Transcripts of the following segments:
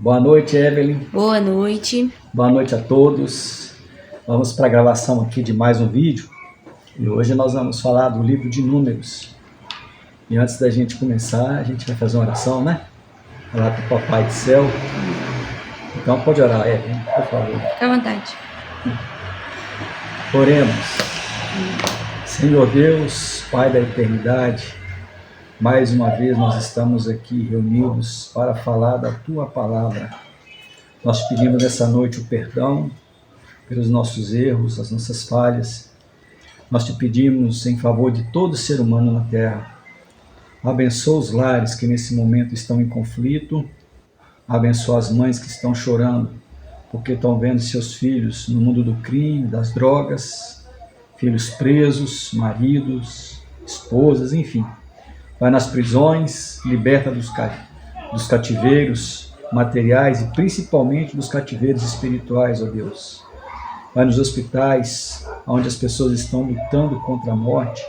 Boa noite, Evelyn. Boa noite. Boa noite a todos. Vamos para a gravação aqui de mais um vídeo. E hoje nós vamos falar do livro de Números. E antes da gente começar, a gente vai fazer uma oração, né? Falar para o Papai do Céu. Então pode orar, Evelyn, por favor. Fica à vontade. Oremos. Senhor Deus, Pai da eternidade, mais uma vez nós estamos aqui reunidos para falar da Tua Palavra. Nós pedimos nessa noite o perdão pelos nossos erros, as nossas falhas. Nós te pedimos em favor de todo ser humano na terra. Abençoa os lares que nesse momento estão em conflito. Abençoa as mães que estão chorando porque estão vendo seus filhos no mundo do crime, das drogas, filhos presos, maridos, esposas, enfim. Vai nas prisões, liberta dos cativeiros materiais e principalmente dos cativeiros espirituais, ó Deus. Vai nos hospitais, onde as pessoas estão lutando contra a morte,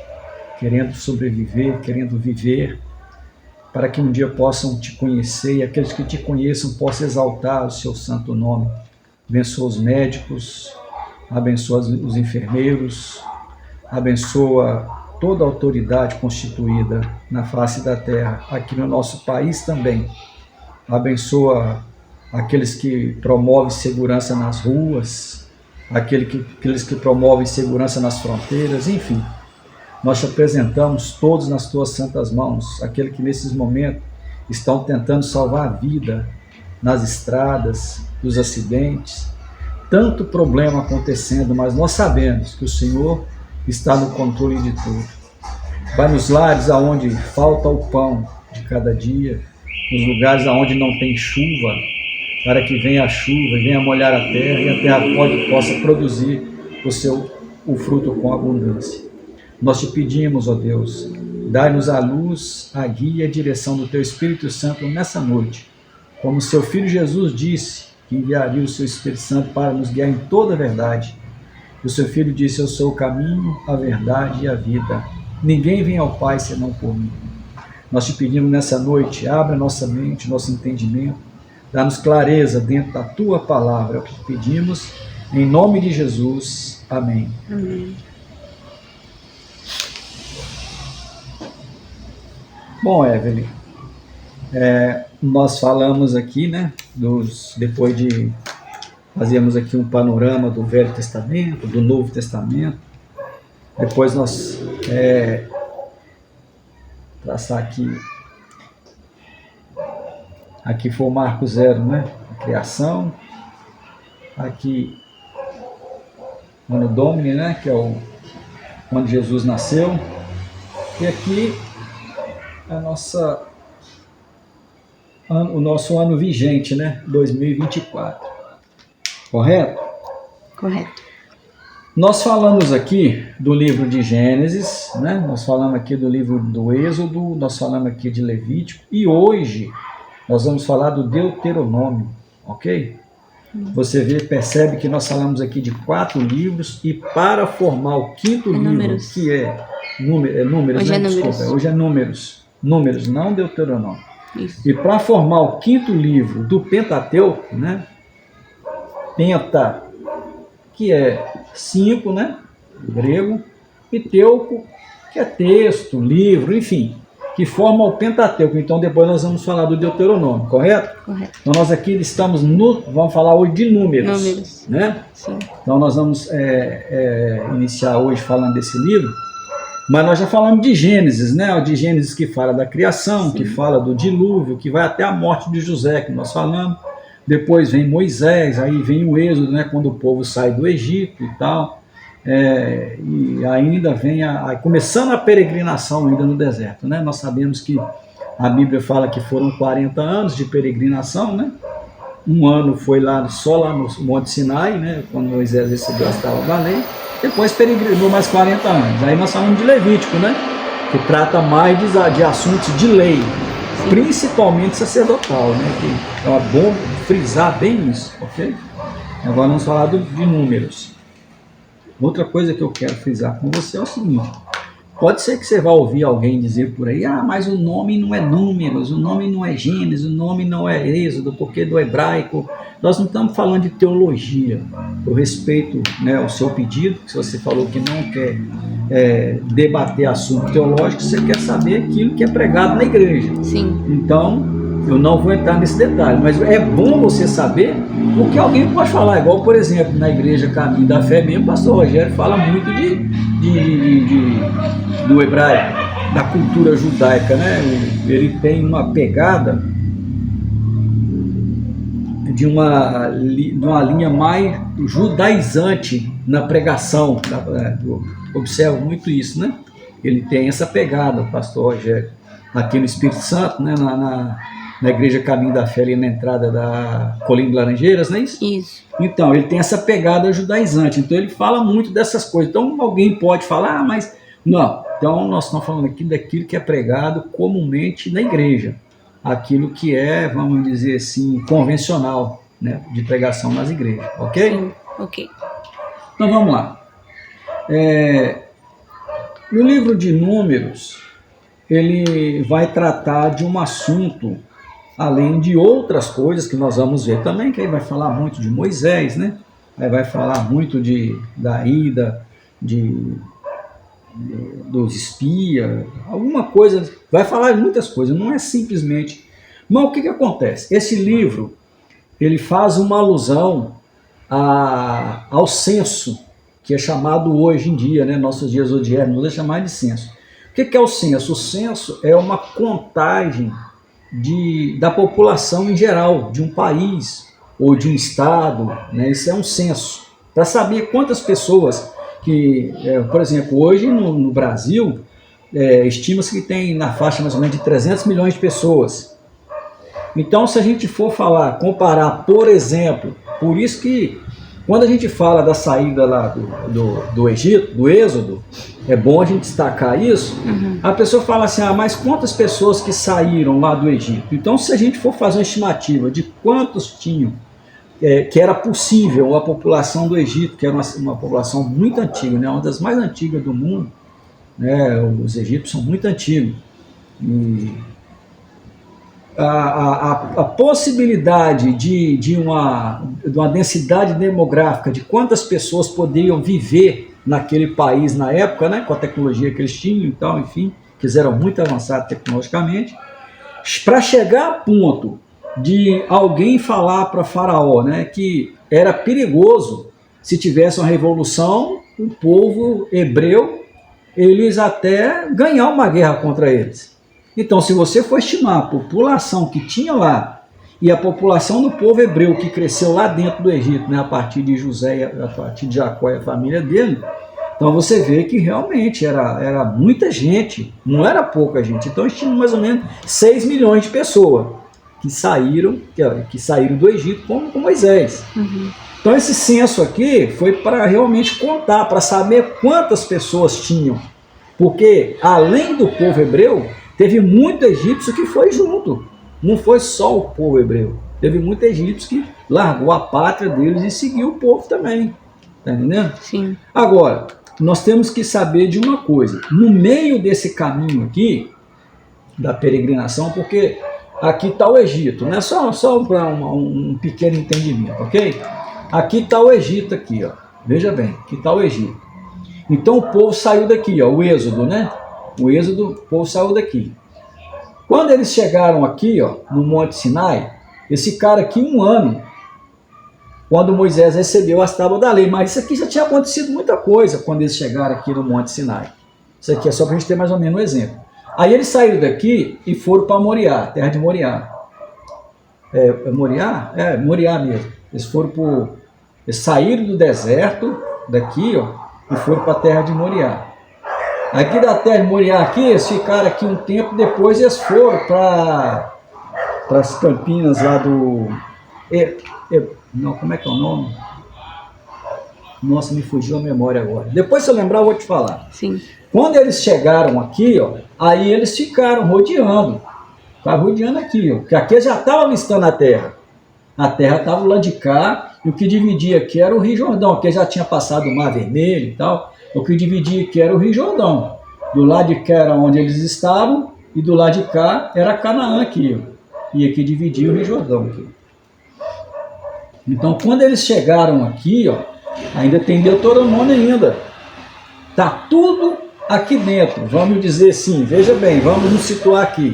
querendo sobreviver, querendo viver, para que um dia possam te conhecer e aqueles que te conheçam possam exaltar o seu santo nome. Abençoa os médicos, abençoa os enfermeiros, abençoa toda a autoridade constituída na face da terra, aqui no nosso país também. Abençoa aqueles que promovem segurança nas ruas, aqueles que promovem segurança nas fronteiras, enfim. Nós te apresentamos todos nas tuas santas mãos, aqueles que nesses momentos estão tentando salvar a vida nas estradas, dos acidentes, tanto problema acontecendo, mas nós sabemos que o Senhor está no controle de tudo. Vai nos lares aonde falta o pão de cada dia, nos lugares aonde não tem chuva, para que venha a chuva e venha molhar a terra e a terra possa produzir o fruto com abundância. Nós te pedimos, ó Deus, dai-nos a luz, a guia e a direção do Teu Espírito Santo nessa noite. Como seu Filho Jesus disse, que enviaria o seu Espírito Santo para nos guiar em toda a verdade. O seu Filho disse, eu sou o caminho, a verdade e a vida. Ninguém vem ao Pai senão por mim. Nós te pedimos nessa noite, abra nossa mente, nosso entendimento, dá-nos clareza dentro da Tua Palavra. É o que te pedimos, em nome de Jesus. Amém. Amém. Bom, Evelyn, nós falamos aqui, né, depois de fazermos aqui um panorama do Velho Testamento, do Novo Testamento, depois nós traçar aqui foi o marco zero, né, a criação, aqui Anno Domini, né, que é onde Jesus nasceu, e aqui o nosso ano vigente, né? 2024. Correto? Correto. Nós falamos aqui do livro de Gênesis, né? Nós falamos aqui do livro do Êxodo, nós falamos aqui de Levítico e hoje nós vamos falar do Deuteronômio, ok? Você percebe que nós falamos aqui de 4 livros e para formar o 5º livro, Números. que Números, Hoje né? é Números. Desculpa, hoje é Números, não Deuteronômio. Isso. E para formar o 5º livro do Pentateuco, né? Penta, que é 5, né? Grego, e teuco, que é texto, livro, enfim, que forma o Pentateuco. Então depois nós vamos falar do Deuteronômio, correto? Correto. Então nós aqui estamos vamos falar hoje de Números. Né? Sim. Então nós vamos iniciar hoje falando desse livro. Mas nós já falamos de Gênesis, né? De Gênesis que fala da criação, sim, que fala do dilúvio, que vai até a morte de José, que nós falamos. Depois vem Moisés, aí vem o Êxodo, né? Quando o povo sai do Egito e tal. E ainda vem começando a peregrinação ainda no deserto, né? Nós sabemos que a Bíblia fala que foram 40 anos de peregrinação, né? Um ano foi só lá no Monte Sinai, né? Quando Moisés recebeu as tábuas da lei. Depois peregrinou mais 40 anos. Aí nós falamos de Levítico, né? Que trata mais de assuntos de lei, principalmente sacerdotal, né? Que é bom frisar bem isso, ok? Agora vamos falar de Números. Outra coisa que eu quero frisar com você é o seguinte: Pode ser que você vá ouvir alguém dizer por aí, mas o nome não é Números, o nome não é Gênesis, o nome não é Êxodo, porque do hebraico. Nós não estamos falando de teologia. Eu respeito, né, o seu pedido, se você falou que não quer debater assunto teológico, você quer saber aquilo que é pregado na igreja. Sim. Então, eu não vou entrar nesse detalhe, mas é bom você saber o que alguém pode falar. Igual, por exemplo, na Igreja Caminho da Fé mesmo, o pastor Rogério fala muito do hebraico, da cultura judaica, né? Ele tem uma pegada de uma linha mais judaizante na pregação. Eu observo muito isso, né? Ele tem essa pegada, o pastor Rogério, aqui no Espírito Santo, né? Na Igreja Caminho da Fé, ali na entrada da Colina de Laranjeiras, não é isso? Isso. Então, ele tem essa pegada judaizante, então ele fala muito dessas coisas. Então, alguém pode falar, mas não. Então, nós estamos falando aqui daquilo que é pregado comumente na igreja, aquilo que é, vamos dizer assim, convencional, né, de pregação nas igrejas, ok? Sim, ok. Então, vamos lá. No livro de Números, ele vai tratar de um assunto, além de outras coisas que nós vamos ver também, que aí vai falar muito de Moisés, né? Aí vai falar muito da ida dos espias, alguma coisa, vai falar de muitas coisas, não é simplesmente... Mas o que acontece? Esse livro, ele faz uma alusão ao censo, que é chamado hoje em dia, né? Nossos dias odiernos, é chamado de censo. O que é o censo? O censo é uma contagem da população em geral, de um país ou de um estado, né? Isso é um censo, para saber quantas pessoas que, por exemplo, hoje no Brasil, estima-se que tem na faixa mais ou menos de 300 milhões de pessoas. Então, se a gente for comparar, por exemplo, por isso que quando a gente fala da saída lá do Egito, do Êxodo, é bom a gente destacar isso. A pessoa fala assim, mas quantas pessoas que saíram lá do Egito? Então, se a gente for fazer uma estimativa de quantos tinham, que era possível a população do Egito, que era uma população muito antiga, né, uma das mais antigas do mundo, né, os egípcios são muito antigos, e a possibilidade de uma densidade demográfica, de quantas pessoas poderiam viver naquele país na época, né, com a tecnologia que eles tinham e tal, enfim, que eles eram muito avançados tecnologicamente, para chegar a ponto de alguém falar para Faraó, né, que era perigoso se tivesse uma revolução, o povo hebreu, eles até ganhar uma guerra contra eles. Então, se você for estimar a população que tinha lá e a população do povo hebreu que cresceu lá dentro do Egito, né, a partir de José, a partir de Jacó e a família dele, então você vê que realmente era muita gente, não era pouca gente. Então, estima mais ou menos 6 milhões de pessoas que saíram do Egito com Moisés. Então, esse censo aqui foi para realmente contar, para saber quantas pessoas tinham. Porque, além do povo hebreu, teve muito egípcio que foi junto. Não foi só o povo hebreu. Teve muito egípcio que largou a pátria deles e seguiu o povo também. Está entendendo? Sim. Agora, nós temos que saber de uma coisa. No meio desse caminho aqui, da peregrinação, porque aqui está o Egito, né? Só para um pequeno entendimento, ok? Aqui está o Egito, aqui, ó. Veja bem, aqui está o Egito. Então o povo saiu daqui, ó, o Êxodo, né? O Êxodo, o povo saiu daqui. Quando eles chegaram aqui, ó, no Monte Sinai, eles ficaram aqui 1 ano, quando Moisés recebeu as tábuas da lei. Mas isso aqui já tinha acontecido muita coisa quando eles chegaram aqui no Monte Sinai. Isso aqui é só para a gente ter mais ou menos um exemplo. Aí eles saíram daqui e foram para Moriá, terra de Moriá. Moriá? Moriá mesmo. Eles saíram do deserto, daqui, ó, e foram para a terra de Moriá. Aqui da terra de Moriá, aqui, eles ficaram aqui um tempo, depois eles foram para as Campinas lá do... não, como é que é o nome? Nossa, me fugiu a memória agora. Depois, se eu lembrar, eu vou te falar. Sim. Quando eles chegaram aqui, ó, aí eles ficaram rodeando. Estavam rodeando aqui, ó, porque aqui já estava listando a terra. A terra estava do lado de cá, e o que dividia aqui era o Rio Jordão, que já tinha passado o Mar Vermelho e tal. O que dividia aqui era o Rio Jordão. Do lado de cá era onde eles estavam, e do lado de cá era Canaã aqui, ó. E aqui dividia o Rio Jordão aqui. Então, quando eles chegaram aqui, ó, ainda tem Deuteronômio ainda. Tá tudo aqui dentro. Vamos dizer assim, veja bem, vamos nos situar aqui.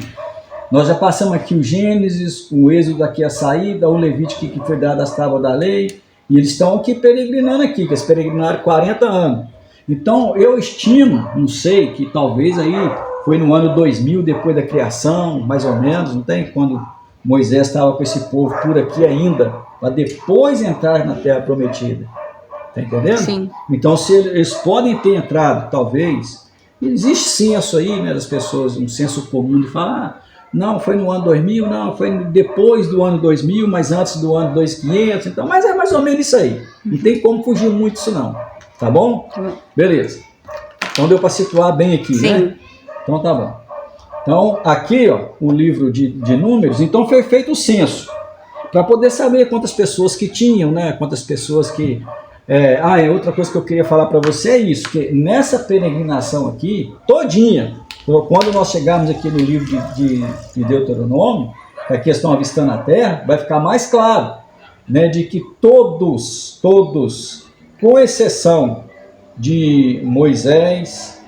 Nós já passamos aqui o Gênesis, o Êxodo aqui, a saída, o Levítico que foi dado as tábuas da lei, e eles estão aqui peregrinando aqui, que eles peregrinaram 40 anos. Então, eu estimo, não sei, que talvez aí foi no ano 2000, depois da criação, mais ou menos, não tem? Quando Moisés estava com esse povo por aqui ainda, para depois entrar na Terra Prometida. Está entendendo? Sim. Então, se eles podem ter entrado, talvez, existe sim isso aí, né, das pessoas, um senso comum de falar, não, foi no ano 2000, não, foi depois do ano 2000, mas antes do ano 2500, então, mas é mais ou menos isso aí. Não tem como fugir muito disso não. Tá bom? Tá bom. Beleza. Então deu para situar bem aqui, Sim. né? Então tá bom. Então aqui, ó, o livro de números, então foi feito o censo, para poder saber quantas pessoas que tinham, né? Quantas pessoas que... outra coisa que eu queria falar para você é isso, que nessa peregrinação aqui, todinha, quando nós chegarmos aqui no livro de Deuteronômio, a questão avistando a terra, vai ficar mais claro, né? De que todos, com exceção de Moisés,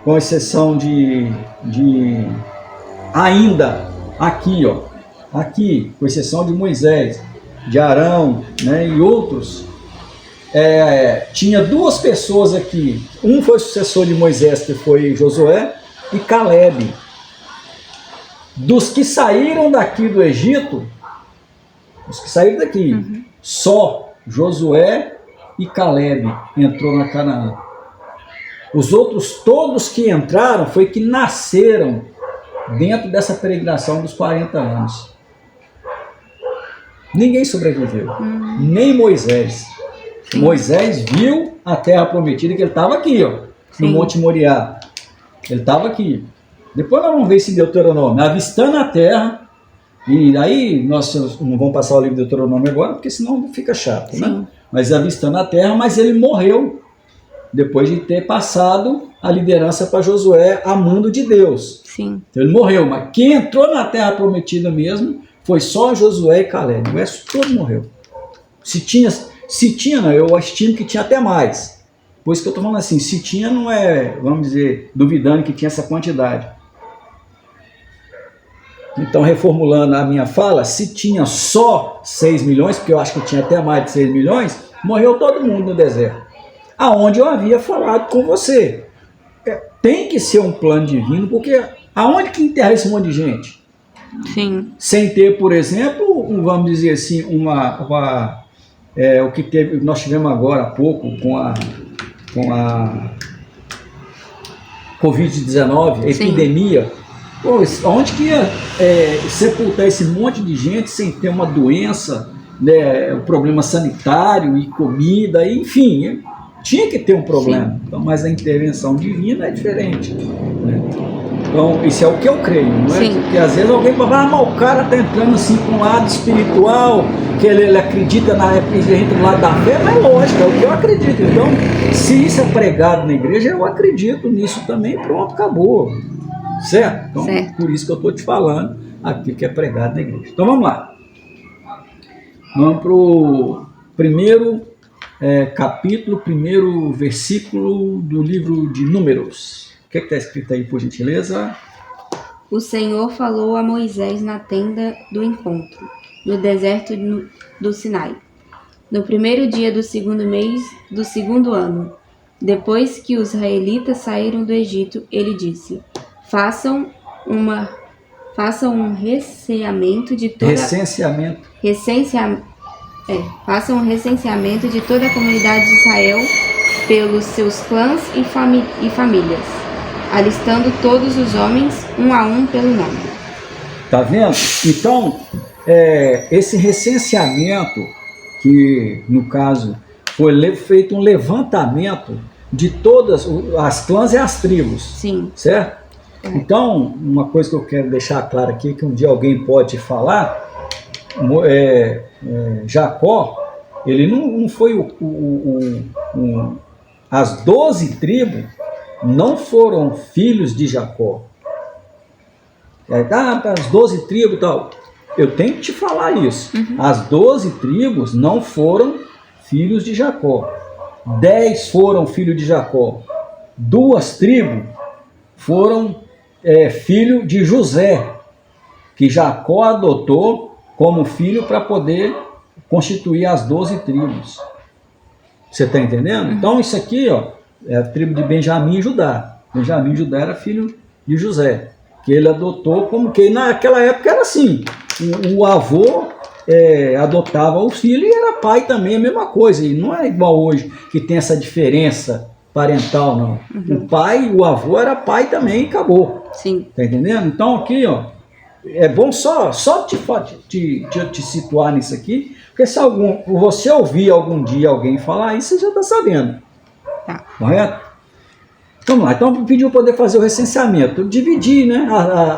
com exceção de ainda aqui, ó, aqui, com exceção de Moisés, de Arão, né, e outros, tinha duas pessoas aqui, um foi sucessor de Moisés, que foi Josué, e Caleb. Dos que saíram daqui do Egito, os que saíram daqui, só Josué e Caleb entrou na Canaã. Os outros todos que entraram foi que nasceram dentro dessa peregrinação dos 40 anos. Ninguém sobreviveu, nem Moisés. Sim. Moisés viu a terra prometida, que ele estava aqui, ó, no Monte Moriá. Ele estava aqui. Depois nós vamos ver esse Deuteronômio, avistando a terra. E aí nós não vamos passar o livro de Deuteronômio agora, porque senão fica chato, né? Mas avistando a terra, mas ele morreu depois de ter passado a liderança para Josué a mando de Deus. Sim. Então ele morreu, mas quem entrou na terra prometida mesmo foi só Josué e Caleb. O resto todo morreu. Se tinha, não, eu estimo que tinha até mais. Por isso que eu estou falando assim, se tinha não é, vamos dizer, duvidando que tinha essa quantidade. Então, reformulando a minha fala, se tinha só 6 milhões, porque eu acho que tinha até mais de 6 milhões, morreu todo mundo no deserto. Aonde eu havia falado com você. Tem que ser um plano divino, porque aonde que enterra esse monte de gente? Sim. Sem ter, por exemplo, vamos dizer assim, o que nós tivemos agora há pouco com a Covid-19, a epidemia. Pô, onde que ia sepultar esse monte de gente sem ter uma doença, né, um problema sanitário e comida, enfim, tinha que ter um problema. Então, mas a intervenção divina é diferente, né? Então, isso é o que eu creio, não é? Porque às vezes alguém fala, mas o cara está entrando assim para um lado espiritual, que ele acredita na entra no lado da fé, mas lógico, é o que eu acredito. Então, se isso é pregado na igreja, eu acredito nisso também, pronto, acabou. Certo? Então, por isso que eu estou te falando aqui que é pregado na igreja. Então, vamos lá. Vamos para o primeiro capítulo, primeiro versículo do livro de Números. O que está escrito aí, por gentileza? O Senhor falou a Moisés na tenda do encontro, no deserto do Sinai, no primeiro dia do segundo mês do segundo ano. Depois que os israelitas saíram do Egito, ele disse: Façam um recenseamento de toda... Façam um recenseamento de toda a comunidade de Israel pelos seus clãs e famílias, alistando todos os homens, um a um, pelo nome. Tá vendo? Então, esse recenseamento, que no caso foi feito um levantamento de todas as clãs e as tribos. Sim. Certo? Então, uma coisa que eu quero deixar claro aqui, que um dia alguém pode falar, Jacó, ele não foi as 12 tribos, não foram filhos de Jacó. As 12 tribos e tal. Eu tenho que te falar isso. As 12 tribos não foram filhos de Jacó. 10 foram filhos de Jacó. 2 tribos foram filho de José, que Jacó adotou como filho para poder constituir as 12 tribos. Você está entendendo? Então isso aqui, ó, é a tribo de Benjamim e Judá. Benjamim e Judá era filho de José, que ele adotou como que naquela época era assim. O avô adotava o filho e era pai também, a mesma coisa. E não é igual hoje, que tem essa diferença parental, não. O pai, o avô era pai também e acabou. Sim. Tá entendendo? Então aqui, ó, é bom só te situar nisso aqui, porque se você ouvir algum dia alguém falar isso, você já está sabendo. Tá. Correto? Vamos lá, então pediu poder fazer o recenseamento, dividir, né,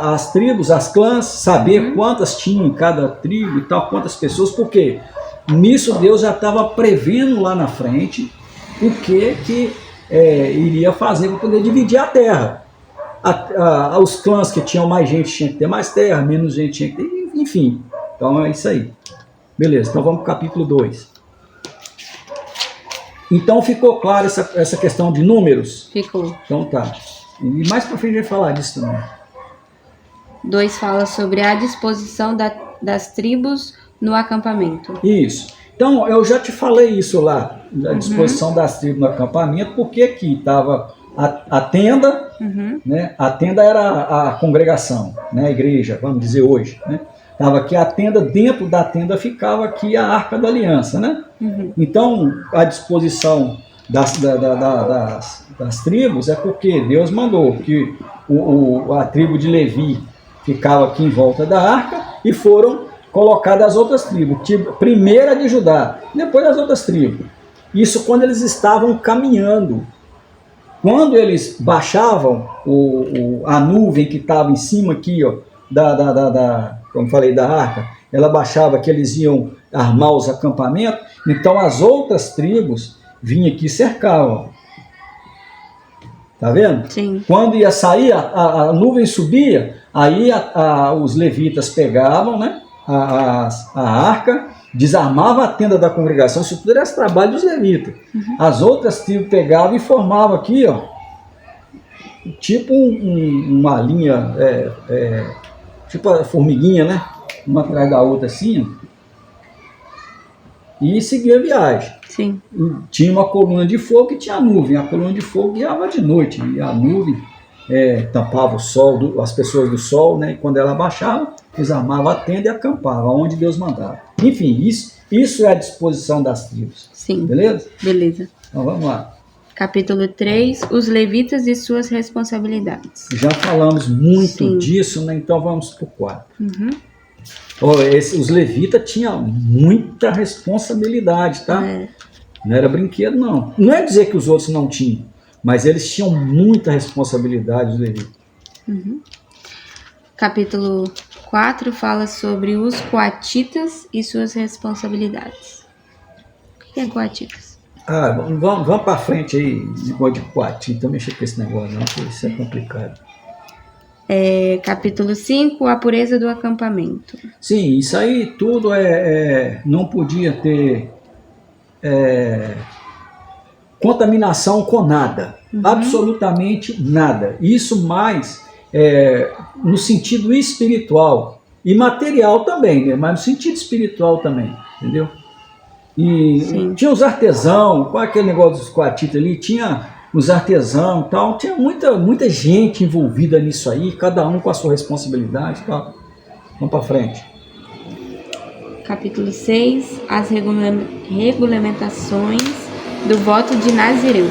as tribos, as clãs, saber quantas tinham em cada tribo e tal, quantas pessoas, porque nisso Deus já estava prevendo lá na frente o que iria fazer para poder dividir a terra. Os clãs que tinham mais gente tinham que ter mais terra, menos gente tinha que ter, enfim. Então é isso aí. Beleza, então vamos para o capítulo 2. Então ficou claro essa questão de números? Ficou. Então tá. E mais para frente a gente vai falar disso também. 2 fala sobre a disposição das tribos no acampamento. Isso. Então eu já te falei isso lá, a disposição das tribos no acampamento, porque aqui estava a tenda, né? A tenda era a congregação, né? A igreja, vamos dizer hoje, né? Estava aqui a tenda, dentro da tenda ficava aqui a Arca da Aliança, né? Então, a disposição das tribos é porque Deus mandou que a tribo de Levi ficava aqui em volta da Arca e foram colocadas as outras tribos, primeira de Judá, depois as outras tribos. Isso quando eles estavam caminhando. Quando eles baixavam a nuvem que estava em cima aqui, ó, como falei, da arca, ela baixava que eles iam armar os acampamentos, então as outras tribos vinham aqui e cercavam. Tá vendo? Sim. Quando ia sair, a nuvem subia, aí os levitas pegavam, né, a arca, desarmava a tenda da congregação, isso tudo era esse trabalho dos levitas. As outras tribos pegavam e formavam aqui, ó, tipo uma linha, tipo a formiguinha, né? Uma atrás da outra assim, e seguia a viagem. Sim. Tinha uma coluna de fogo e tinha a nuvem. A coluna de fogo guiava de noite, e a nuvem tampava o sol, as pessoas do sol, né? E quando ela baixava, desarmava a tenda e acampava, onde Deus mandava. Enfim, isso é a disposição das tribos. Sim. Beleza? Beleza. Então vamos lá. Capítulo 3, os levitas e suas responsabilidades. Já falamos muito Sim. disso, né? Então vamos para o 4. Os levitas tinham muita responsabilidade, tá? Não era brinquedo, não. Não é dizer que os outros não tinham, mas eles tinham muita responsabilidade, os levitas. Capítulo 4 fala sobre os coatitas e suas responsabilidades. O que é coatitas? Vamos para frente aí, negócio de coatita. Não mexer com esse negócio, não, porque isso é complicado. Capítulo 5, a pureza do acampamento. Sim, isso aí tudo não podia ter contaminação com nada, absolutamente nada. Isso mais no sentido espiritual e material também, né? Mas no sentido espiritual também, entendeu? E Sim. tinha os artesãos, qual é aquele negócio dos coatitas ali, tinha os artesãos e tal, tinha muita gente envolvida nisso aí, cada um com a sua responsabilidade e tal. Vamos para frente. Capítulo 6, as regulamentações do voto de Nazireu.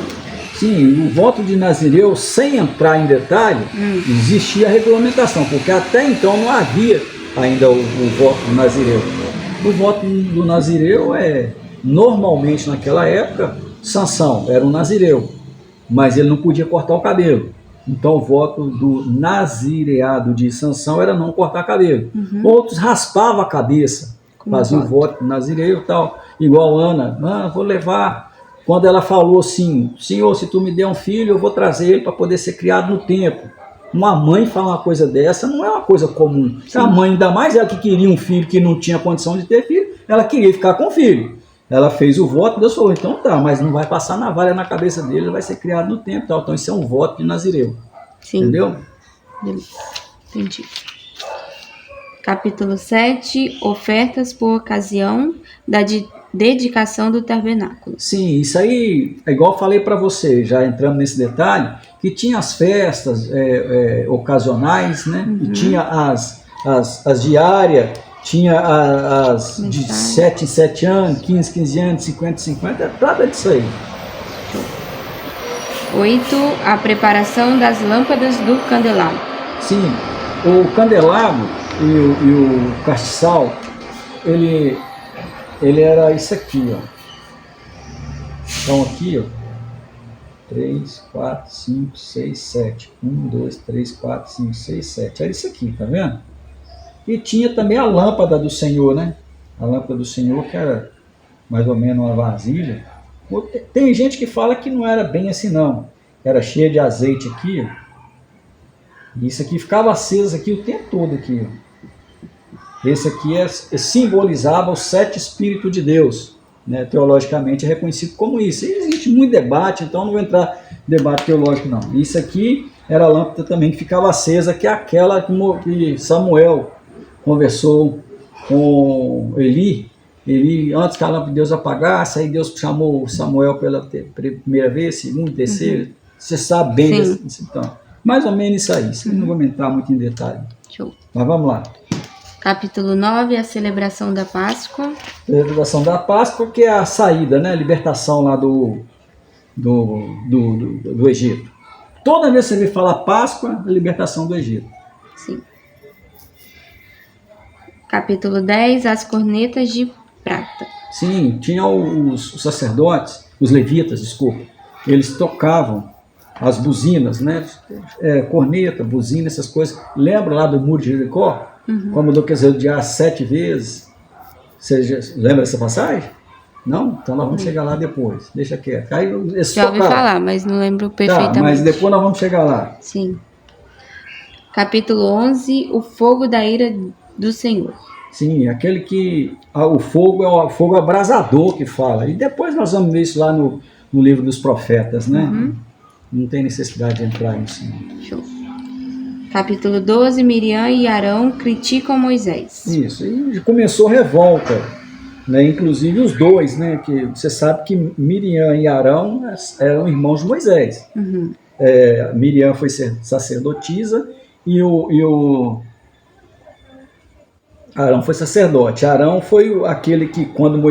Sim, o voto de Nazireu, sem entrar em detalhe, existia a regulamentação, porque até então não havia ainda o voto do Nazireu. O voto do Nazireu normalmente naquela época, Sansão era um Nazireu, mas ele não podia cortar o cabelo. Então o voto do nazireado de Sansão era não cortar cabelo. Outros raspavam a cabeça, faziam o voto do Nazireu e tal. Igual Ana, vou levar quando ela falou assim, Senhor, se tu me der um filho, eu vou trazer ele para poder ser criado no templo. Uma mãe falar uma coisa dessa não é uma coisa comum. Sim. A mãe, ainda mais ela que queria um filho que não tinha condição de ter filho, ela queria ficar com o filho. Ela fez o voto, Deus falou, então tá, mas não vai passar navalha na cabeça dele, ele vai ser criado no templo. Tal. Então isso é um voto de Nazireu. Sim. Entendeu? Entendi. Capítulo 7, ofertas por ocasião da dedicação do tabernáculo. Sim, isso aí, é igual eu falei para você, já entrando nesse detalhe, que tinha as festas ocasionais, né? E tinha as diárias, tinha as de 7 em 7 anos, 15 em 15 anos, 50 em 50, nada disso aí. 8. A preparação das lâmpadas do candelabro. Sim, o candelabro e o castiçal, ele era isso aqui, ó. Então aqui, ó, 3, 4, 5, 6, 7. 1, 2, 3, 4, 5, 6, 7. Era isso aqui, tá vendo? E tinha também a lâmpada do Senhor, né? A lâmpada do Senhor, que era mais ou menos uma vasilha. Tem gente que fala que não era bem assim, não. Era cheia de azeite aqui, ó. E isso aqui ficava aceso aqui o tempo todo aqui, ó. Esse aqui simbolizava os 7 Espíritos de Deus, né? Teologicamente é reconhecido como isso. E existe muito debate, então não vou entrar em debate teológico não. Isso aqui era a lâmpada também que ficava acesa, que é aquela que Samuel conversou com Eli, antes que a lâmpada de Deus apagasse, aí Deus chamou Samuel pela primeira vez, segunda, terceira, você sabe bem desse, então, mais ou menos isso aí, não vou entrar muito em detalhe. Show. Mas vamos lá. Capítulo 9, a celebração da Páscoa. A celebração da Páscoa, que é a saída, né, a libertação lá do Egito. Toda vez que você vê falar Páscoa, a libertação do Egito. Sim. Capítulo 10, as cornetas de prata. Sim, tinha os sacerdotes, os levitas, desculpa, eles tocavam as buzinas, né? Corneta, buzina, essas coisas. Lembra lá do muro de Jericó? Como Lucas odiar 7 vezes? Você lembra dessa passagem? Não? Então nós vamos chegar lá depois. Deixa quieto. Aí, já ouvi falar, mas não lembro perfeitamente. Tá, mas depois nós vamos chegar lá. Sim. Capítulo 11, o fogo da ira do Senhor. Sim, aquele que... o fogo é o fogo abrasador que fala. E depois nós vamos ver isso lá no livro dos profetas, né? Não tem necessidade de entrar nisso. Show. Capítulo 12, Miriam e Arão criticam Moisés. Isso, e começou revolta, né? Inclusive os dois, né? Que você sabe que Miriam e Arão eram irmãos de Moisés. Miriam foi sacerdotisa e o Arão foi sacerdote. Arão foi aquele que, quando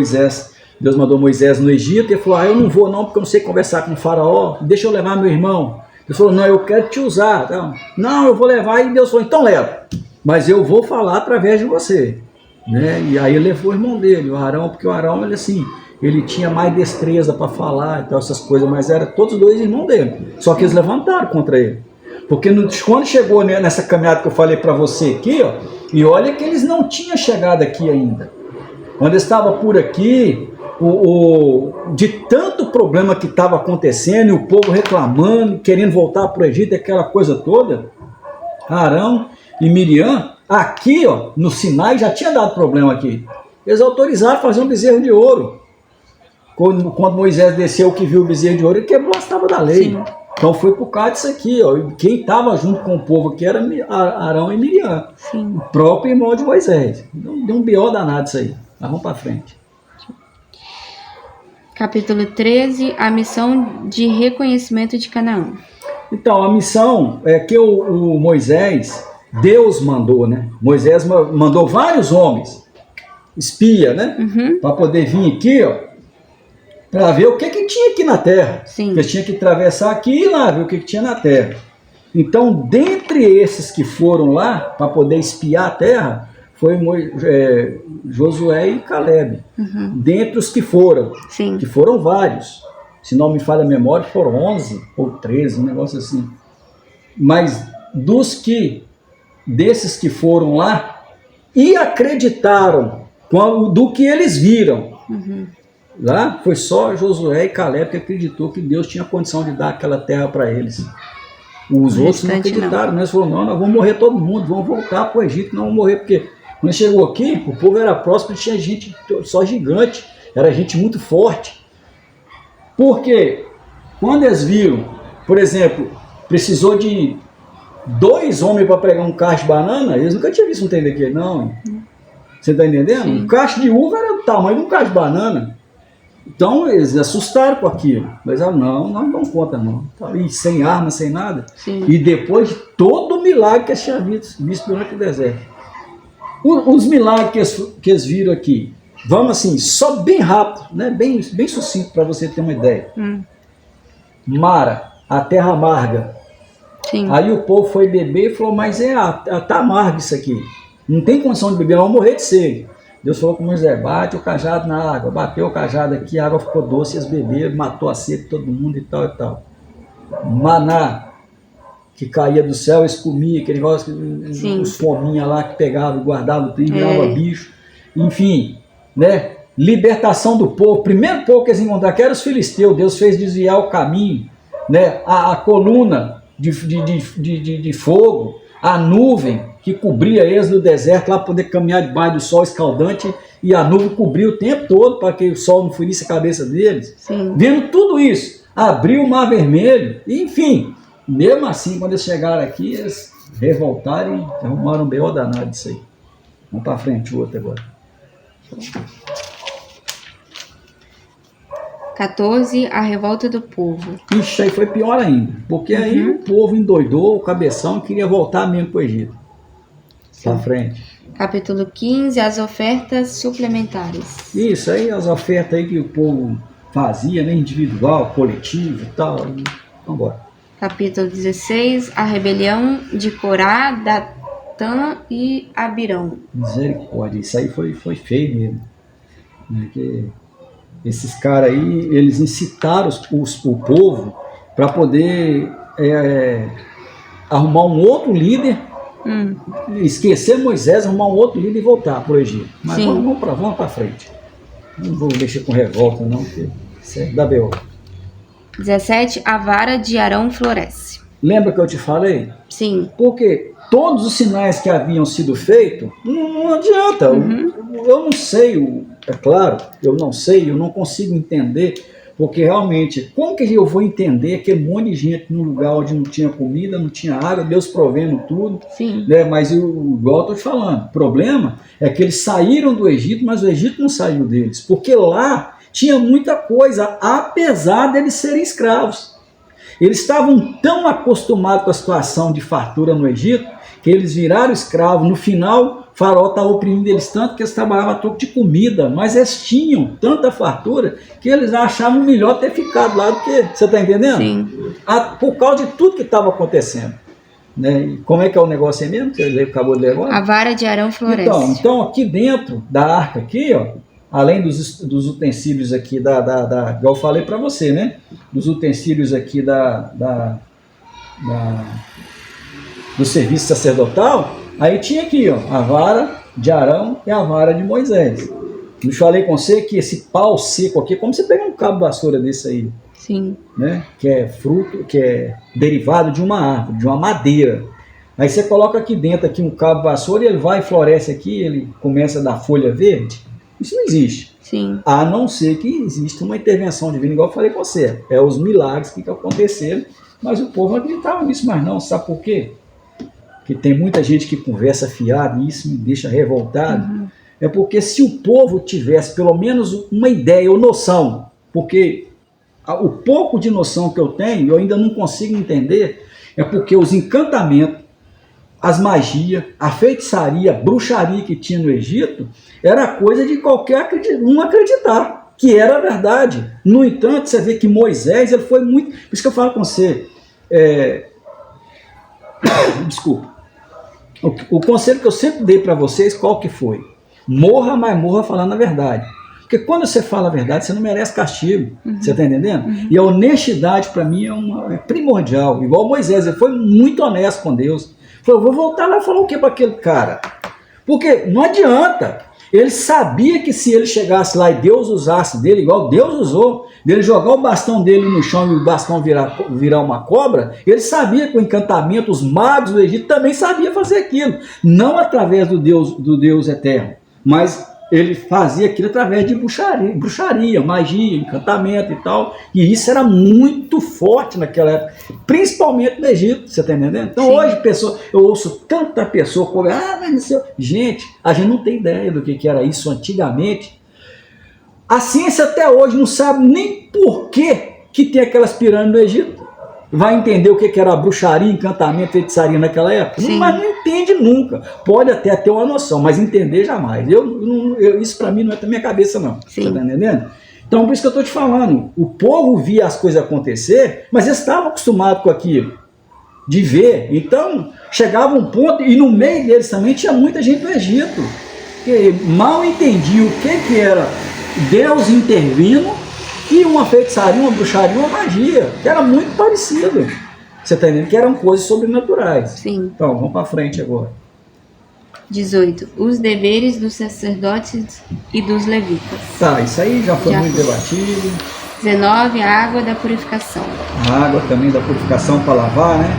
Deus mandou Moisés no Egito, ele falou, eu não vou não, porque eu não sei conversar com o faraó, deixa eu levar meu irmão. Ele falou, não, eu quero te usar. Não, eu vou levar, e Deus falou, então leva, mas eu vou falar através de você. Né? E aí ele levou o irmão dele, o Arão, porque o Arão, ele tinha mais destreza para falar, então essas coisas, mas eram todos dois irmãos dele, só que eles levantaram contra ele. Porque quando chegou nessa caminhada que eu falei para você aqui, ó, e olha que eles não tinham chegado aqui ainda. Quando eles estavam por aqui, de tanto problema que estava acontecendo, e o povo reclamando, querendo voltar para o Egito, aquela coisa toda, Arão e Miriam, aqui, ó, no Sinai, já tinha dado problema aqui. Eles autorizaram fazer um bezerro de ouro. Quando Moisés desceu, que viu o bezerro de ouro, ele quebrou as tábuas da lei. Sim. Então foi por causa disso aqui, ó. Quem estava junto com o povo aqui era Arão e Miriam. Sim. O próprio irmão de Moisés. Deu um B.O. danado isso aí. Mas vamos para frente. Capítulo 13, a missão de reconhecimento de Canaã. Então, a missão é que o Moisés, Deus mandou, né? Moisés mandou vários homens, espia, né? Para poder vir aqui, ó, para ver o que tinha aqui na terra. Sim. Porque tinha que atravessar aqui e lá, ver o que tinha na terra. Então, dentre esses que foram lá, para poder espiar a terra, foi Josué e Caleb. Dentre os que foram, sim, que foram vários. Se não me falha a memória, foram 11 ou 13, um negócio assim. Mas desses que foram lá e acreditaram do que eles viram. Lá foi só Josué e Caleb que acreditou que Deus tinha condição de dar aquela terra para eles. Os outros não acreditaram, né? Eles falaram, não, nós vamos morrer todo mundo, vamos voltar para o Egito, não vamos morrer, porque quando chegou aqui, o povo era próspero, tinha gente só gigante, era gente muito forte. Porque quando eles viram, por exemplo, precisou de 2 homens para pegar um cacho de banana, eles nunca tinham visto um trem daquele, não. Você está entendendo? Sim. Um cacho de uva era do tamanho de um cacho de banana. Então eles assustaram com aquilo. Mas não dão conta não. Tá ali sem arma, sem nada. Sim. E depois de todo o milagre que eles tinham visto durante o deserto. Os milagres que eles viram aqui, vamos assim, só bem rápido, né? bem sucinto para você ter uma ideia. Mara, a terra amarga. Sim. Aí o povo foi beber e falou, mas tá amargo isso aqui. Não tem condição de beber, nós vamos morrer de sede. Deus falou com Moisés, bate o cajado na água. Bateu o cajado aqui, a água ficou doce, eles beberam, matou a sede de todo mundo e tal e tal. Maná, que caía do céu, eles comiam, aquele negócio, os fominhas lá que pegavam, guardavam o trigo, virava bicho. Enfim, né? Libertação do povo. Primeiro povo que eles encontraram, que era os filisteus, Deus fez desviar o caminho, né? A coluna de fogo, a nuvem que cobria eles no deserto, lá para poder caminhar debaixo do sol escaldante, e a nuvem cobriu o tempo todo para que o sol não ferisse a cabeça deles. Sim. Vendo tudo isso, abriu o Mar Vermelho, e, enfim, mesmo assim, quando eles chegaram aqui, eles revoltaram e arrumaram um B.O. danado disso aí. Vamos para frente, o outro agora. 14, a revolta do povo. Ixi, aí foi pior ainda, porque aí o povo endoidou, o cabeção, e queria voltar mesmo para o Egito. Para frente. Capítulo 15, as ofertas suplementares. Isso aí, as ofertas aí que o povo fazia, né, individual, coletivo e tal. Vamos embora. Capítulo 16, a rebelião de Corá, Datã e Abirão. Misericórdia, isso aí foi feio mesmo. Porque esses caras aí, eles incitaram o povo para poder arrumar um outro líder, esquecer Moisés, arrumar um outro líder e voltar para o Egito. Mas vamos para frente. Não vou mexer com revolta não, porque isso é da B.O. 17, a vara de Arão floresce. Lembra que eu te falei? Sim. Porque todos os sinais que haviam sido feitos, não adianta. Eu não sei, é claro, eu não sei, eu não consigo entender, porque realmente, como que eu vou entender aquele monte de gente num lugar onde não tinha comida, não tinha água, Deus provendo tudo? Sim. Né? Mas igual eu estou te falando, o problema é que eles saíram do Egito, mas o Egito não saiu deles, porque lá tinha muita coisa, apesar deles serem escravos. Eles estavam tão acostumados com a situação de fartura no Egito, que eles viraram escravos. No final, o faraó estava oprimindo eles tanto que eles trabalhavam a troco de comida, mas eles tinham tanta fartura que eles achavam melhor ter ficado lá do que... Você está entendendo? Sim. Por causa de tudo que estava acontecendo. Né? E como é que é o negócio aí mesmo? Você acabou de ler agora? A vara de Arão floresce. Então aqui dentro da arca, aqui, ó, além dos utensílios aqui igual eu falei para você, né? Dos utensílios aqui do serviço sacerdotal, aí tinha aqui, ó, a vara de Arão e a vara de Moisés. Eu falei com você que esse pau seco aqui é como você pegar um cabo de vassoura desse aí. Sim. Né? Que é fruto, que é derivado de uma árvore, de uma madeira. Aí você coloca aqui dentro aqui um cabo de vassoura e ele vai e floresce aqui, ele começa a dar folha verde. Isso não existe. Sim. A não ser que exista uma intervenção divina, igual eu falei com você. É os milagres que aconteceram, mas o povo não acreditava nisso mais não. Sabe por quê? Porque tem muita gente que conversa fiado e isso me deixa revoltado. É porque se o povo tivesse pelo menos uma ideia ou noção, porque o pouco de noção que eu tenho, eu ainda não consigo entender, é porque os encantamentos, as magias, a feitiçaria, a bruxaria que tinha no Egito, era coisa de qualquer um acreditar, que era verdade. No entanto, você vê que Moisés, ele foi muito... Por isso que eu falo com você, desculpa, o conselho que eu sempre dei para vocês, qual que foi? Morra, mas morra falando a verdade. Porque quando você fala a verdade, você não merece castigo. Você está entendendo? E a honestidade, para mim, é primordial. Igual Moisés, ele foi muito honesto com Deus. Falou, vou voltar lá e falar o que para aquele cara? Porque não adianta. Ele sabia que se ele chegasse lá e Deus usasse dele, igual Deus usou, dele jogar o bastão dele no chão e o bastão virar uma cobra, ele sabia que o encantamento, os magos do Egito também sabiam fazer aquilo. Não através do Deus eterno, mas ele fazia aquilo através de bruxaria, magia, encantamento e tal. E isso era muito forte naquela época, principalmente no Egito, você está entendendo? Então hoje eu ouço tanta pessoa como, mas não sei. Gente, a gente não tem ideia do que era isso antigamente. A ciência até hoje não sabe nem por que tem aquelas pirâmides no Egito. Vai entender o que era bruxaria, encantamento, feitiçaria naquela época? Mas não entende nunca. Pode até ter uma noção, mas entender jamais. Isso para mim não é da minha cabeça, não. Sim. Você está entendendo? Então, por isso que eu estou te falando. O povo via as coisas acontecer, mas eles estavam acostumados com aquilo, de ver. Então, chegava um ponto, e no meio deles também tinha muita gente do Egito, que mal entendia o que era Deus intervindo, e uma feitiçaria, uma bruxaria, uma magia, que era muito parecido. Você está entendendo? Que eram coisas sobrenaturais. Sim. Então, vamos para frente agora. 18. Os deveres dos sacerdotes e dos levitas. Tá, isso aí já foi muito debatido. 19. A água da purificação. A água também da purificação para lavar, né?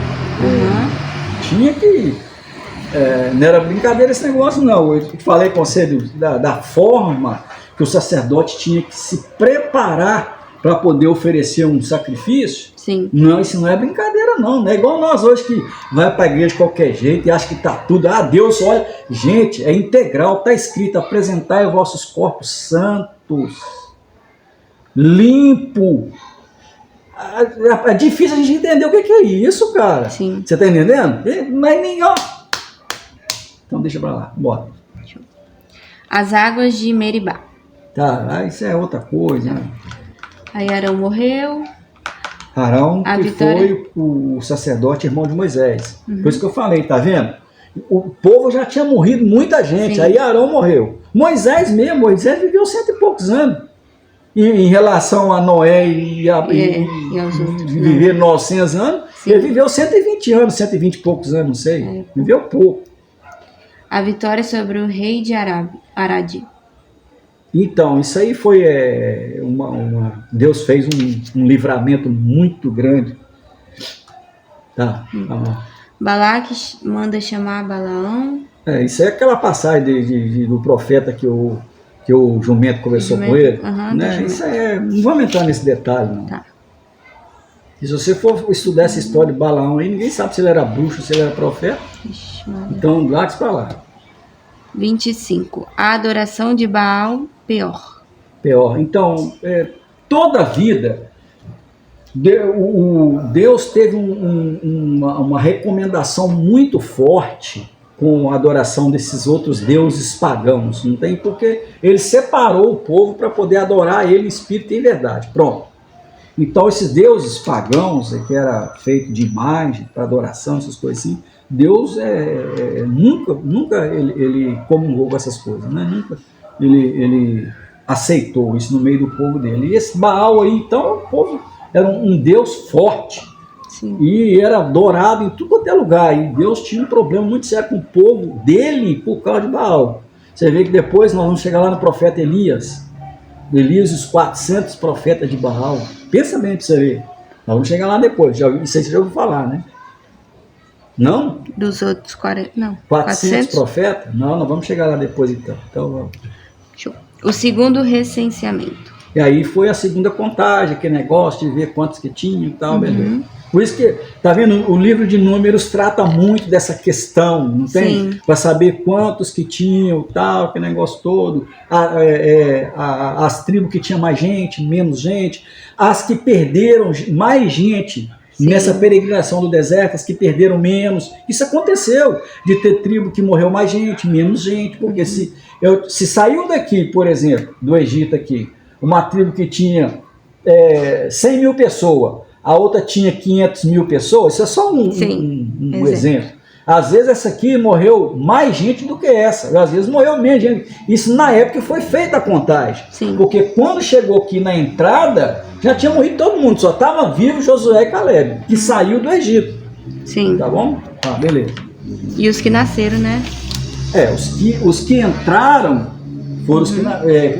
Tinha que... não era brincadeira esse negócio, não. Eu falei com você da forma que o sacerdote tinha que se preparar para poder oferecer um sacrifício. Sim. Não, isso não é brincadeira, não. Não é igual nós hoje que vai para a igreja de qualquer jeito e acha que está tudo. Deus olha. Gente, é integral, está escrito: apresentai os vossos corpos santos, limpo. É difícil a gente entender o que é isso, cara. Sim. Você está entendendo? Mas nem ó. Então deixa para lá, bora. As águas de Meribá. Tá, isso é outra coisa, né? Aí Arão morreu. Arão, que foi o sacerdote irmão de Moisés. Por isso que eu falei, tá vendo? O povo já tinha morrido, muita gente. Sim. Aí Arão morreu. Moisés viveu 100 e poucos anos. Em relação a Noé e aos outros, viver 900 anos, sim, ele viveu 120 anos, 120 e poucos anos, não sei. Viveu pouco. A vitória sobre o rei de Arade. Então, isso aí foi Deus fez um livramento muito grande. Tá, tá bom. Balaque manda chamar Balaão. Isso é aquela passagem do profeta que o jumento conversou com ele. Né? Isso não vamos entrar nesse detalhe, não. Tá. E se você for estudar essa história de Balaão aí, ninguém sabe se ele era bruxo, se ele era profeta. Ixi, então, lá para lá. 25. A adoração de Baal Peor. Então, toda a vida, Deus teve uma recomendação muito forte com a adoração desses outros deuses pagãos, não tem? Porque ele separou o povo para poder adorar ele em espírito e em verdade. Pronto. Então, esses deuses pagãos, que era feito de imagem, para adoração, essas coisas assim, Deus nunca ele comungou com essas coisas, né? Nunca ele aceitou isso no meio do povo dele. E esse Baal aí, então, o povo era um Deus forte. Sim. E era adorado em tudo quanto é lugar. E Deus tinha um problema muito sério com o povo dele por causa de Baal. Você vê que depois nós vamos chegar lá no profeta Elias e os 400 profetas de Baal. Pensa bem para você ver. Nós vamos chegar lá depois. Isso aí você já ouviu falar, né? Não? Dos outros 40, não. 400 profetas? Não, nós vamos chegar lá depois então. Então vamos. Show. O segundo recenseamento. E aí foi a segunda contagem, aquele negócio de ver quantos que tinham e tal, beleza. Por isso que, tá vendo, o livro de Números trata muito dessa questão, não tem? Para saber quantos que tinham e tal, aquele negócio todo. As tribos que tinham mais gente, menos gente. As que perderam mais gente. Sim. Nessa peregrinação do deserto, as que perderam menos. Isso aconteceu, de ter tribo que morreu mais gente, menos gente. Porque se saiu daqui, por exemplo, do Egito aqui, uma tribo que tinha 100 mil pessoas, a outra tinha 500 mil pessoas, isso é só um exemplo. Às vezes essa aqui morreu mais gente do que essa, às vezes morreu menos gente. Isso na época foi feita a contagem. Sim. Porque quando chegou aqui na entrada, já tinha morrido todo mundo, só estava vivo Josué e Caleb, que saiu do Egito. Sim. Tá bom? Beleza. E os que nasceram, né? Os que entraram foram os que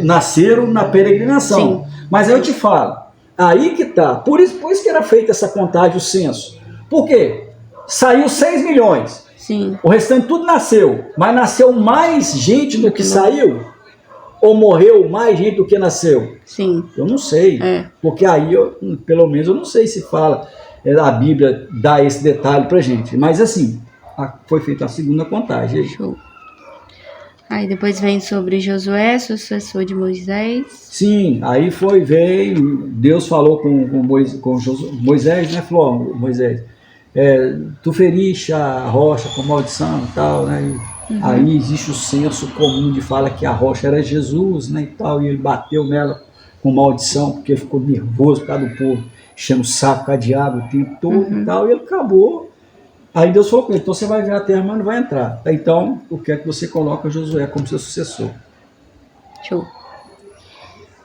nasceram na peregrinação. Sim. Mas aí eu te falo, aí que tá, por isso que era feita essa contagem, o censo. Por quê? Saiu 6 milhões, Sim. o restante tudo nasceu, mas nasceu mais gente do que saiu? Ou morreu mais gente do que nasceu? Sim. Eu não sei, porque aí, pelo menos, eu não sei se fala, a Bíblia dá esse detalhe pra gente, mas assim, foi feita a segunda contagem. Show. Aí depois vem sobre Josué, sucessor de Moisés. Sim, aí veio, Deus falou com Moisés, né? Falou, ó, Moisés, tu feriste a rocha com maldição e tal, né? Aí existe o senso comum de fala que a rocha era Jesus, né? E tal, e ele bateu nela com maldição, porque ele ficou nervoso por causa do povo, enchendo o saco com a diabo o tempo todo e tal, e ele acabou. Aí Deus falou com ele, então você vai ver a terra, mas não vai entrar. Então, o que é que você coloca Josué como seu sucessor? Show.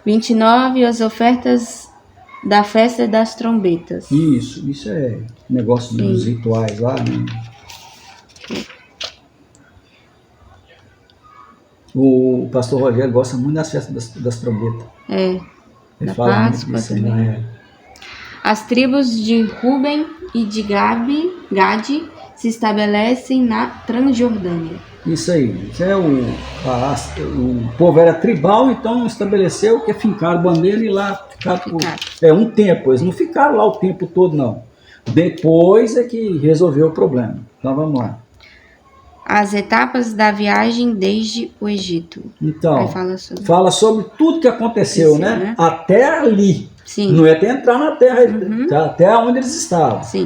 29, as ofertas da festa das trombetas. Isso é negócio dos rituais lá, né? O pastor Rogério gosta muito das festas das trombetas. Ele da fala Páscoa muito disso, também. né? As tribos de Ruben e de Gade se estabelecem na Transjordânia. Isso aí. Isso é o povo era tribal, então estabeleceu que fincaram bandeira e lá ficaram um tempo. Eles não ficaram lá o tempo todo, não. Depois é que resolveu o problema. Então vamos lá. As etapas da viagem desde o Egito. Então, aí fala sobre tudo que aconteceu, né? Até ali. Sim. Não é até entrar na terra, até onde eles estavam. Sim.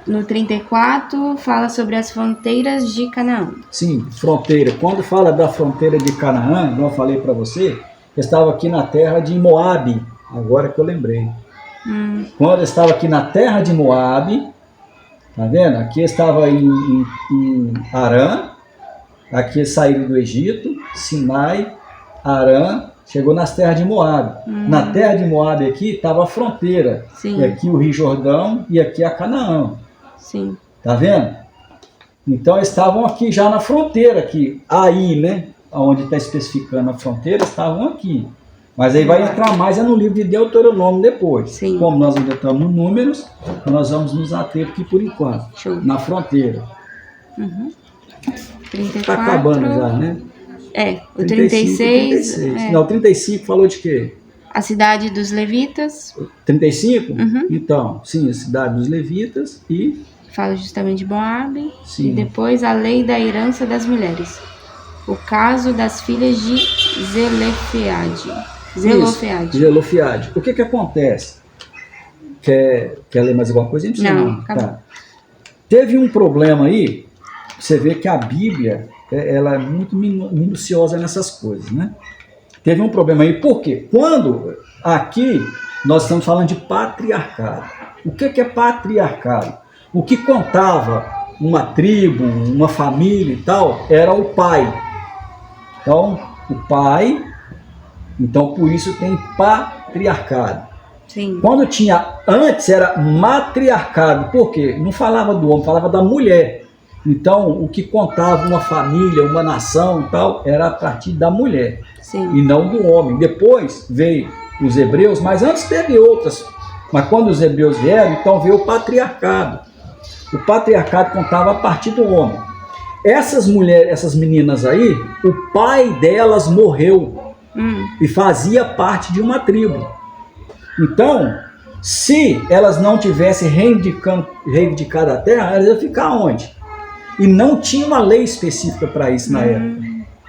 No 34, fala sobre as fronteiras de Canaã. Sim, fronteira. Quando fala da fronteira de Canaã, como eu falei para você, eu estava aqui na terra de Moabe, agora que eu lembrei. Quando eu estava aqui na terra de Moabe, tá vendo? Aqui eu estava em Arã, aqui saíram do Egito, Sinai, Arã, chegou nas terras de Moabe. Na terra de Moabe aqui estava a fronteira. Sim. E aqui o Rio Jordão e aqui a Canaã. Sim. Tá vendo? Então estavam aqui já na fronteira aqui. Aí, né? Onde está especificando a fronteira, estavam aqui. Mas aí vai entrar mais no livro de Deuteronômio depois. Sim. Como nós ainda estamos em números, nós vamos nos ater aqui por enquanto. Show. Na fronteira. 34. Está acabando já, né? O 36. Não, 35 falou de quê? A cidade dos levitas. 35? Então, sim, a cidade dos levitas e... Fala justamente de Moabe. Sim. E depois a lei da herança das mulheres. O caso das filhas de Zelofeade. O que acontece? Quer ler mais alguma coisa? Não, acabou. Tá. Teve um problema aí, você vê que a Bíblia ela é muito minuciosa nessas coisas, né? Teve um problema aí, por quê? Quando aqui nós estamos falando de patriarcado. O que é patriarcado? O que contava uma tribo, uma família e tal, era o pai. Então, o pai, então por isso tem patriarcado. Sim. Quando tinha, antes era matriarcado, por quê? Não falava do homem, falava da mulher. Então, o que contava uma família, uma nação e tal, era a partir da mulher. Sim. E não do homem. Depois veio os hebreus, mas antes teve outras. Mas quando os hebreus vieram, então veio o patriarcado. O patriarcado contava a partir do homem. Essas mulheres, essas meninas aí, o pai delas morreu e fazia parte de uma tribo. Então, se elas não tivessem reivindicado a terra, elas iam ficar onde? E não tinha uma lei específica para isso na época.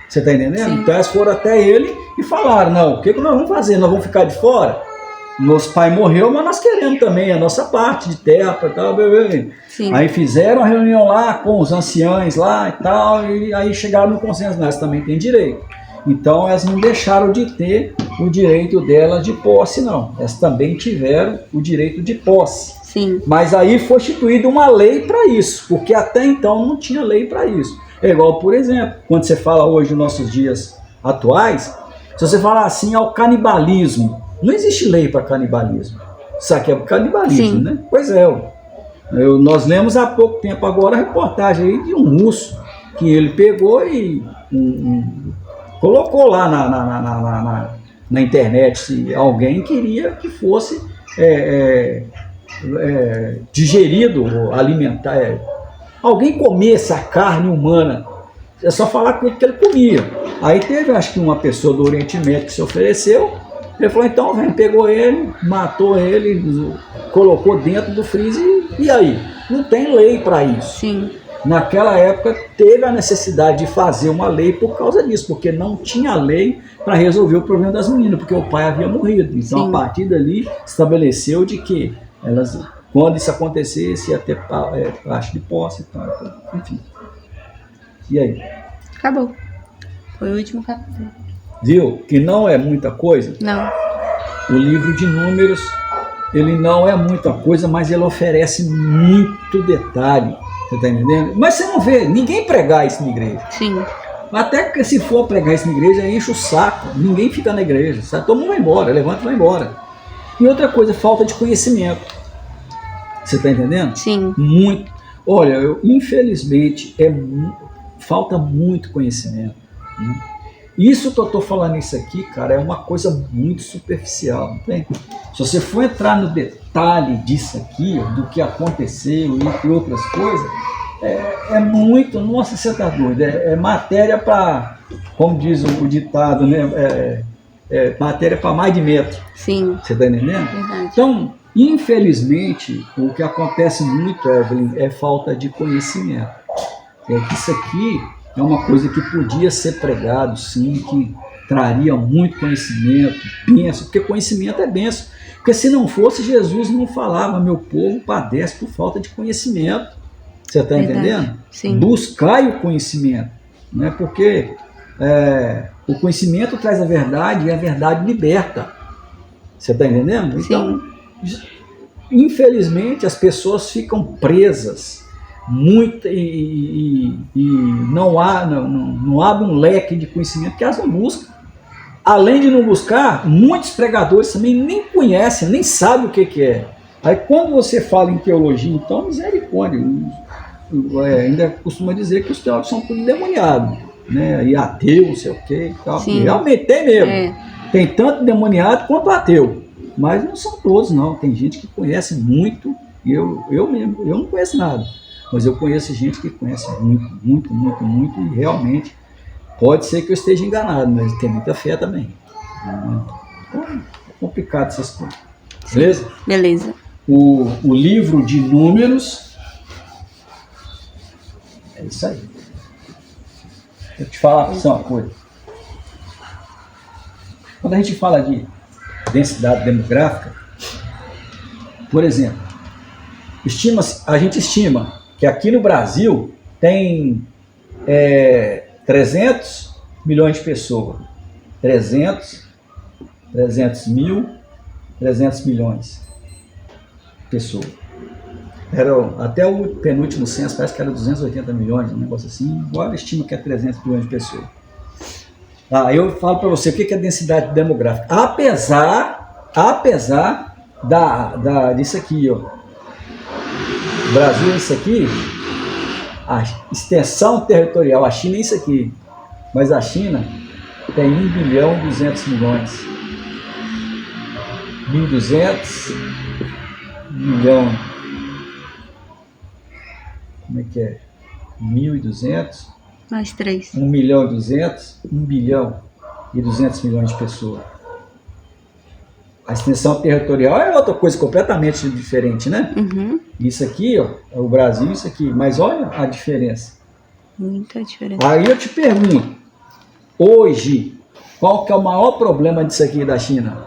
Você está entendendo? Sim. Então elas foram até ele e falaram, não, o que nós vamos fazer? Nós vamos ficar de fora? Nosso pai morreu, mas nós queremos também a nossa parte de terra e tal. Sim. Aí fizeram a reunião lá com os anciãos lá e tal, e aí chegaram no consenso, nós também tem direito. Então elas não deixaram de ter o direito delas de posse, não. Elas também tiveram o direito de posse. Sim. Mas aí foi instituída uma lei para isso, porque até então não tinha lei para isso. É igual, por exemplo, quando você fala hoje nos nossos dias atuais, se você falar assim ao canibalismo, não existe lei para canibalismo. Sabe que é canibalismo, Sim. né? Pois é. Nós lemos há pouco tempo agora a reportagem aí de um russo, que ele pegou e colocou lá na internet se alguém queria que fosse digerido, alimentar, alguém comesse a carne humana, é só falar com ele que ele comia. Aí teve, acho que uma pessoa do Oriente Médio que se ofereceu, ele falou, então vem, pegou ele, matou ele, colocou dentro do freezer, e aí? Não tem lei para isso. Sim. Naquela época teve a necessidade de fazer uma lei por causa disso, porque não tinha lei para resolver o problema das meninas, porque o pai havia morrido. Então, Sim. a partir dali, estabeleceu de que elas, quando isso acontecesse, ia ter parte de posse e tal, enfim. E aí? Acabou. Foi o último capítulo. Viu? Que não é muita coisa. Não. O livro de Números, ele não é muita coisa, mas ele oferece muito detalhe. Você está entendendo? Mas você não vê ninguém pregar isso na igreja. Sim. Até que se for pregar isso na igreja, enche o saco. Ninguém fica na igreja. Sabe? Todo mundo vai embora, levanta e vai embora. E outra coisa, falta de conhecimento. Você está entendendo? Sim. Muito. Olha, infelizmente, falta muito conhecimento. Né? Isso que eu estou falando isso aqui, cara, é uma coisa muito superficial, não tem? Se você for entrar no detalhe disso aqui, do que aconteceu e outras coisas, é muito, nossa, você está doido, é matéria para, como diz o ditado, né? Matéria para mais de metro. Sim. Você está entendendo? Verdade. Então, infelizmente, o que acontece muito, Evelyn, é falta de conhecimento. É que isso aqui é uma coisa que podia ser pregado, sim, que traria muito conhecimento, bênção, porque conhecimento é bênção. Porque se não fosse, Jesus não falava, meu povo padece por falta de conhecimento. Você está entendendo? Sim. Buscai o conhecimento, né? Porque o conhecimento traz a verdade e a verdade liberta. Você está entendendo? Então, infelizmente, as pessoas ficam presas muito e não abre um leque de conhecimento que elas não buscam. Além de não buscar, muitos pregadores também nem conhecem, nem sabem o que é. Aí quando você fala em teologia, então, misericórdia, ainda costuma dizer que os teólogos são tudo demoniados, né? E ateu, não sei o que e tal. Sim. Realmente tem mesmo. Tem tanto demoniado quanto ateu. Mas não são todos, não. Tem gente que conhece muito, eu mesmo, eu não conheço nada. Mas eu conheço gente que conhece muito, e realmente pode ser que eu esteja enganado, mas tem muita fé também. Então, é complicado essas coisas. Beleza? Beleza. O livro de Números é isso aí. Deixa eu te falar uma coisa. Quando a gente fala de densidade demográfica, por exemplo, a gente estima que aqui no Brasil tem 300 milhões de pessoas. 300 milhões de pessoas. Até o penúltimo censo parece que era 280 milhões, um negócio assim. Agora estima que é 300 milhões de pessoas. Eu falo para você o que é densidade demográfica. Apesar disso aqui, ó. O Brasil é isso aqui, a extensão territorial, a China é isso aqui, mas a China tem 1 bilhão e 200 milhões. 1.200 milhão. Como é que é? 1.200 mais 3. 1 milhão e 200, 1 bilhão e 200 milhões de pessoas. A extensão territorial é outra coisa completamente diferente, né? Uhum. Isso aqui, ó, é o Brasil, isso aqui. Mas olha a diferença. Muita diferença. Aí eu te pergunto, hoje, qual que é o maior problema disso aqui da China?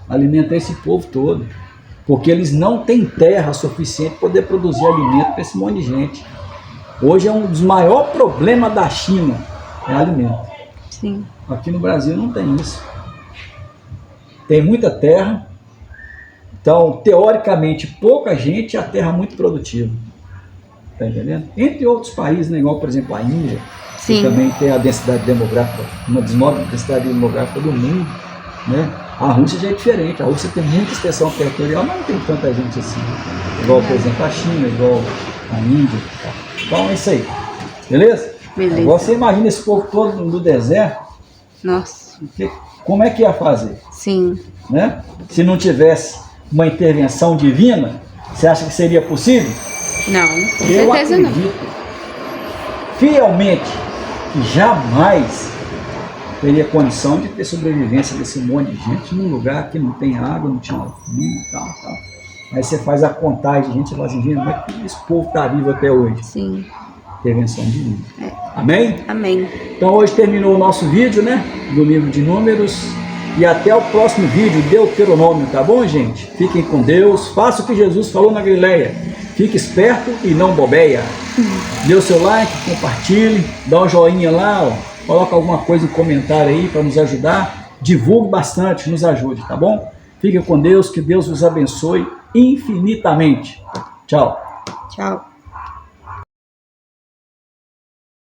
Alimentar esse povo todo. Porque eles não têm terra suficiente para poder produzir alimento para esse monte de gente. Hoje é um dos maiores problemas da China, é alimento. Sim. Aqui no Brasil não tem isso. Tem muita terra, então, teoricamente, pouca gente e a terra muito produtiva. Está entendendo? Entre outros países, né, igual, por exemplo, a Índia, que também tem a densidade demográfica, uma das maiores densidades demográficas do mundo, né? A Rússia já é diferente. A Rússia tem muita extensão territorial, mas não tem tanta gente assim. Igual, por exemplo, a China, igual a Índia. Então, é isso aí. Beleza? Beleza. Agora você imagina esse povo todo no deserto, Nossa. como é que ia fazer? Sim. Né? Se não tivesse uma intervenção divina, você acha que seria possível? Não, com Eu certeza não. acredito fielmente que jamais teria condição de ter sobrevivência desse monte de gente num lugar que não tem água, não tinha comida e tal. Aí você faz a contagem de gente e fala assim, gente, como é que esse povo está vivo até hoje? Sim. Intervenção divina. Amém? Amém. Então hoje terminou o nosso vídeo, né? Do livro de Números. E até o próximo vídeo, Deuteronômio, tá bom, gente? Fiquem com Deus, faça o que Jesus falou na Galileia. Fique esperto e não bobeia. Dê o seu like, compartilhe, dá um joinha lá, ó, coloca alguma coisa em comentário aí para nos ajudar. Divulgue bastante, nos ajude, tá bom? Fiquem com Deus, que Deus os abençoe infinitamente. Tchau. Tchau.